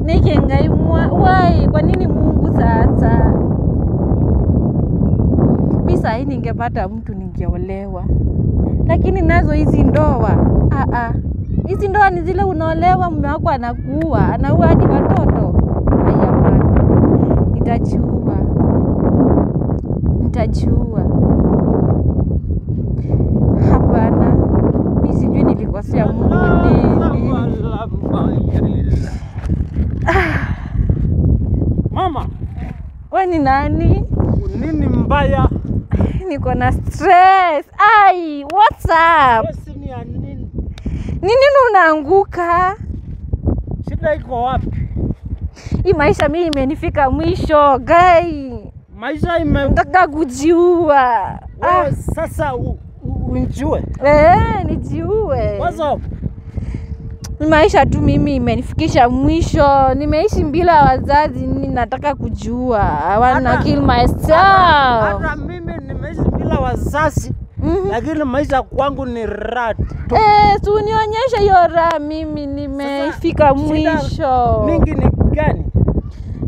Nikengaimwa wai, kwa nini Mungu sasa? Mimi sasa ningepata mtu ningeolewa. Lakini nazo hizi ndoa, hizi ndoa ni zile unaolewa mume wako anakuua, anaua hadi watoto. Haya bwana. Nitajua. Hapana. Mimi sijui nilikosea Mungu nini. Mama, wewe ni nani? Nini mbaya? Niko na stress. Ai, what's up? Stress ni ya nini? Nini unaanguka? Shida iko wapi? Hii maisha mimi imenifika mwisho, guy. Maisha nataka kujiua. Sasa unijue. Nijiue. What's up? Maisha tu mimi imenifikisha mwisho. Nimeishi bila wazazi, nataka kujiua. I wanna kill myself. Hata mimi nimeishi bila wazazi. Lakini maisha kwangu ni raha tu. Si unionyeshe hiyo raha, mimi nimefika mwisho. Mingi ni gani?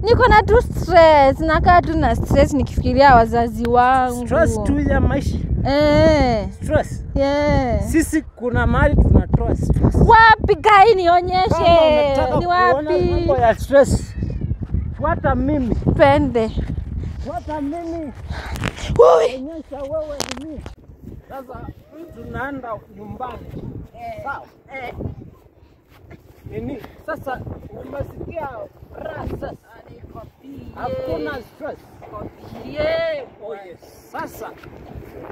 Niko na tu stress, nakaa tu na stress nikifikiria wazazi wangu. Stress tu ya maisha. Stress. Sisi kuna mahali tunatoa stress. Wapi kai nionyeshe? Ni wapi? Mambo ya stress. Fuata mimi. Pende. Fuata mimi. Onyesha wewe ni mimi. Sasa tunaenda nyumbani. Sawa? Nini? Sasa umesikia raha sasa. Hakuna stress. Sasa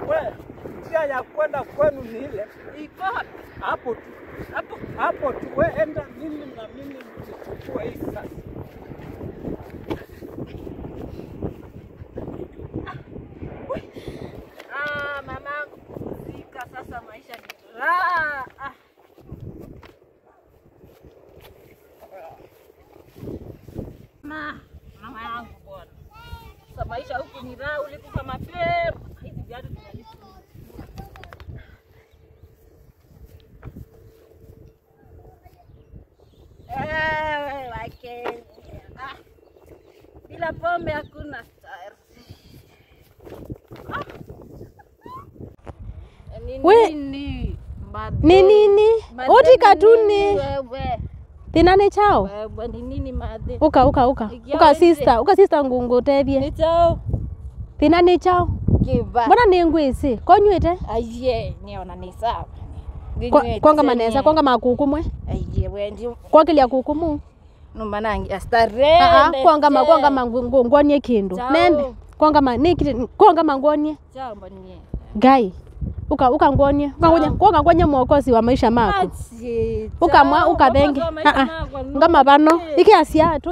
wewe njia ya kwenda kwenu ni ile. Iko hapo tu. Hapo tu wewe enda, mimi na mimi nichukue hii sasa. Mamangu kuzika sasa, maisha ni raha. Mama yangu bwana. Sasa maisha huku ni raha, ulikufa mapema. Hizi viatu tunalisi. Bila pombe hakuna style. Nini? Oti katuni. Wewe. Tinane chao. Wewe ni nini madhe? Uka sister ngungu tebie. Ni chao. Tinane chao. Kiba. Mbona ni ngwisi? Konywete? Aye, niona ni sawa. Kwanga maneza, kwanga makukumwe. Aye, wendi. Kwa kile ya kukumu. No manangi astare. Kwanga mangwonie kindu. Nende. Kwanga mangwonie. Chao mbanie. Gai. Uka ngonie. Kwanga ngonie mwokozi wa maisha mako. Ukamwa ukabenge. Ngama bano. Iki asiatu.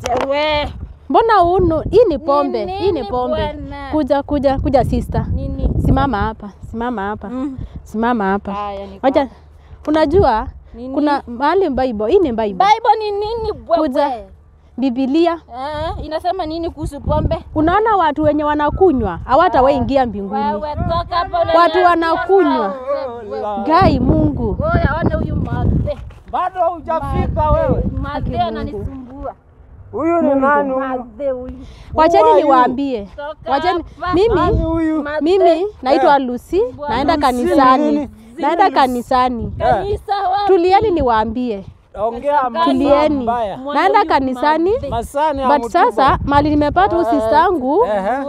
Chewe. Mbona uno? Hii ni pombe. Kuja sister. Nini? Simama hapa. Wacha. Unajua kuna mahali Bible, hii ni Bible. Bible ni nini bwana? Kuja Biblia. Inasema nini kuhusu pombe? Unaona watu wenye wanakunywa hawatawaingia mbinguni. Watu wanakunywa. Gai Mungu. Wewe aone huyu madhe. Bado hujafika wewe. Madhe ananisumbua. Huyu ni nani huyu? Wacheni niwaambie. Wacheni mimi naitwa Lucy, naenda kanisani. Kanisa wapi? Tulieni niwaambie. Ongea tulieni. Naenda kanisani. But sasa mali nimepata sister yangu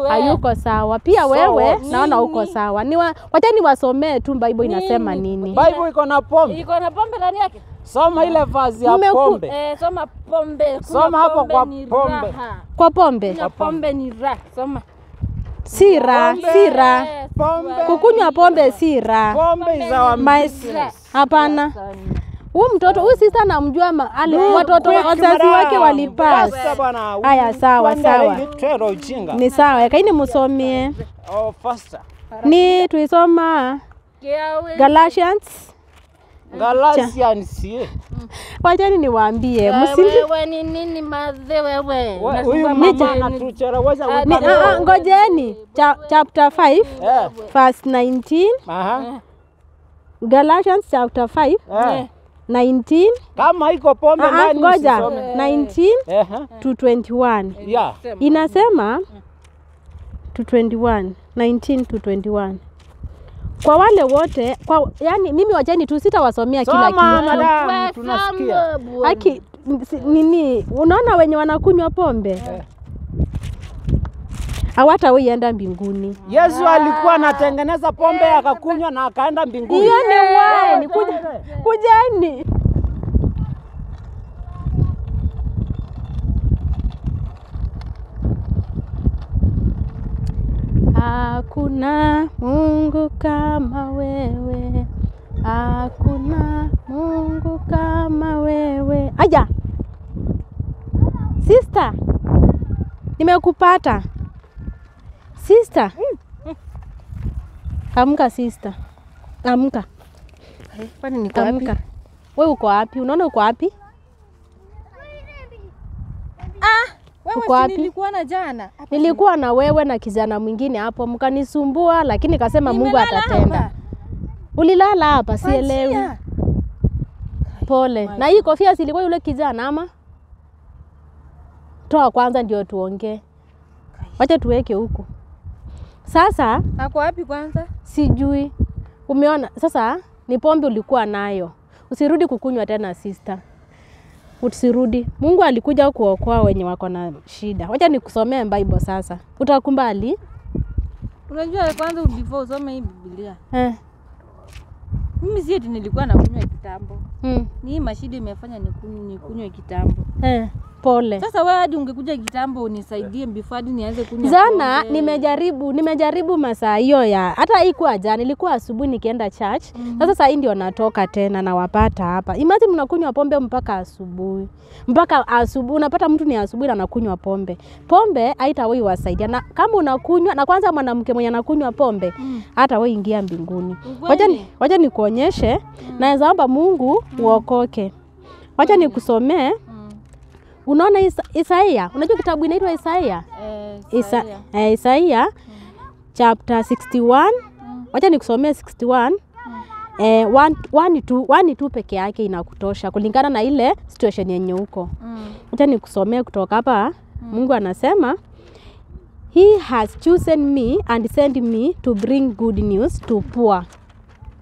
hayuko sawa. Pia wewe naona uko sawa. Wacheni wasomee tu Bible inasema nini. Bible iko na pombe. Iko na pombe ndani yake. Soma ile vazi ya pombe. Soma pombe. Soma hapo kwa pombe. Kwa pombe. Kwa pombe ni raha. Soma. Sira. Pombe. Kukunywa pombe sira. Pombe za wamesira. Hapana. Huyu mtoto, huyu sister namjua watoto wazazi wake walipasa. Haya sawa. Ni sawa, kaini musomie. Faster. Ni tuisoma Galatians. Wacheni niwaambie, wewe ni nini madhe wewe? Huyu mama anatuchelewesha. Ngojeni chapter 5 verse 19. Galatians chapter 5 19 kama iko pombe ndani ngoja usisome. 19 to 21. Yeah. Inasema to 21, 19 to 21. Kwa wale wote, kwa yani mimi wacheni tu sitawasomea kila kitu. Madam, tunasikia. Haki nini? Unaona wenye wanakunywa pombe? Hawataenda mbinguni. Yesu alikuwa anatengeneza pombe akakunywa na akaenda mbinguni. Hiyo ni wine. Kujani. Hakuna Mungu kama wewe. Hakuna Mungu kama wewe. Aja. Sister. Nimekupata. Sister. Amka sister. Amka. Kwani niko wapi? Wewe uko wapi? Unaona uko wapi? Wewe si nilikuwa na jana. Nilikuwa na wewe na kijana mwingine hapo mkanisumbua, lakini kasema Mungu atatenda. Ulilala hapa sielewi. Pole. Na hii kofia silikuwa yule kijana ama? Toa kwanza ndio tuongee. Wacha tuweke huko. Sasa ako wapi kwanza? Sijui. Umeona sasa ni pombe ulikuwa nayo. Usirudi kukunywa tena sister. Usirudi. Mungu alikuja kuokoa wenye wako na shida. Wacha nikusomee Bible sasa. Utakumbali? Unajua kwanza before usome hii Biblia. Mimi si eti nilikuwa nakunywa kitambo. Ni hii mashida imefanya nikunywe kitambo. Pole. Sasa wewe hadi ungekuja kitambo unisaidie before hadi nianze kunywa. Jana nimejaribu masaa hiyo ya hata haikuwa jana, ilikuwa asubuhi nikienda church. Sasa saa hii ndio natoka tena na wapata hapa. Imagine mnakunywa pombe mpaka asubuhi. Mpaka asubuhi unapata mtu ni asubuhi na anakunywa pombe. Pombe haitawahi wasaidia. Na kama unakunywa na kwanza mwanamke mwenye anakunywa pombe hata wewe ingia mbinguni. Wacha nikuonyeshe naweza omba Mungu uokoke. Wacha nikusomee. Unaona Isaia? Unajua kitabu inaitwa Isaia? Isaia chapter 61. Wacha nikusomee 61. 1 peke yake inakutosha kulingana na ile situation yenye uko. Wacha nikusomee kutoka hapa. Mungu anasema He has chosen me and sent me to bring good news to poor.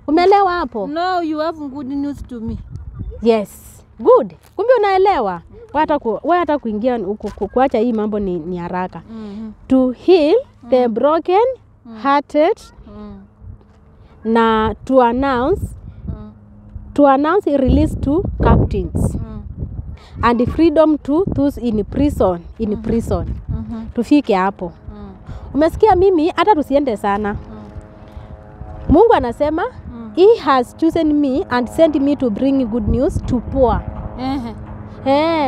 Umeelewa hapo? No, you have good news to me. Yes. Good. Kumbe unaelewa? Wewe hata kuingia huko kuacha hii mambo ni haraka. To heal the broken hearted na to announce release to captives and freedom to those in prison. Tufike hapo. Umesikia mimi hata tusiende sana. Mungu anasema He has chosen me and sent me to bring good news to poor.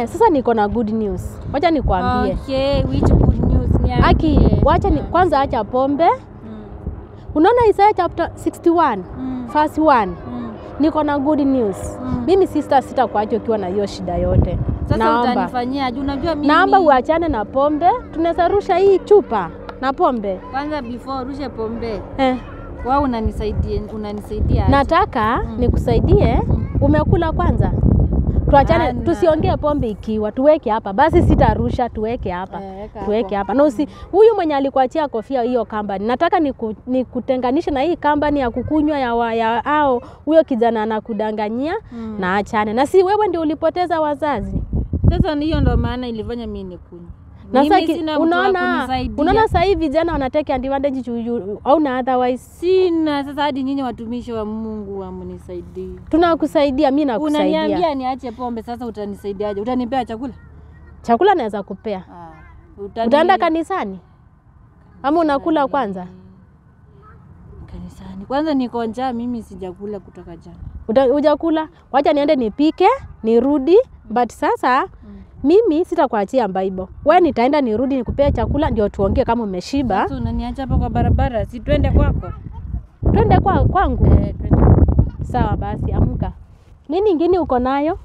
Sasa niko na good news. Wacha nikwambie. Okay, which good news? Wacha kwanza acha pombe. Unaona Isaiah chapter 61 verse 1. Niko na good news. Mimi sister sitakuacha ukiwa na hiyo shida yote. Sasa utanifanyia aje? Unajua mimi naomba uachane na pombe. Tunaweza rusha hii chupa na pombe. Kwanza before rushe pombe. Wao unanisaidia. Nataka nikusaidie. Umekula kwanza? Tuachane, tusiongee pombe ikiwa tuweke hapa. Basi sitarusha, tuweke hapa. Tuweke hapa. Na huyu mwenye alikuachia kofia hiyo company. Nataka nikutenganishe na hii company ya kukunywa ya au huyo kijana anakudanganyia na achane. Na si wewe ndio ulipoteza wazazi. Sasa hiyo ndio maana ilifanya mimi nikunywe. Na unaona sasa hivi vijana wanateka advantage au na otherwise sina. Sasa hadi nyinyi watumishi wa Mungu wamnisaidie. Tunakusaidia, mimi nakusaidia. Unaniambia niache pombe, sasa utanisaidiaje? Utanipea chakula? Chakula naweza kupea. Utaenda kanisani? Ama unakula kwanza? Kanisani. Kwanza niko njaa, mimi sijakula kutoka jana. Hujakula? Wacha niende nipike, nirudi, but sasa mimi sitakuachia Bible. Wewe nitaenda nirudi nikupea chakula ndio tuongee kama umeshiba. Sasa unaniacha hapa kwa barabara, si twende kwako? Twende kwangu? Twende. Sawa basi, amka. Nini nyingine uko nayo?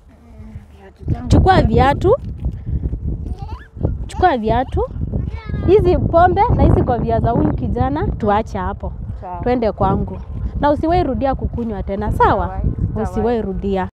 Chukua viatu. Chukua viatu. Hizi pombe na hizi kofia za huyu kijana tuache hapo. Twende kwangu. na usiwahi rudia kukunywa tena, sawa? Sitawahi. Usiwahi rudia.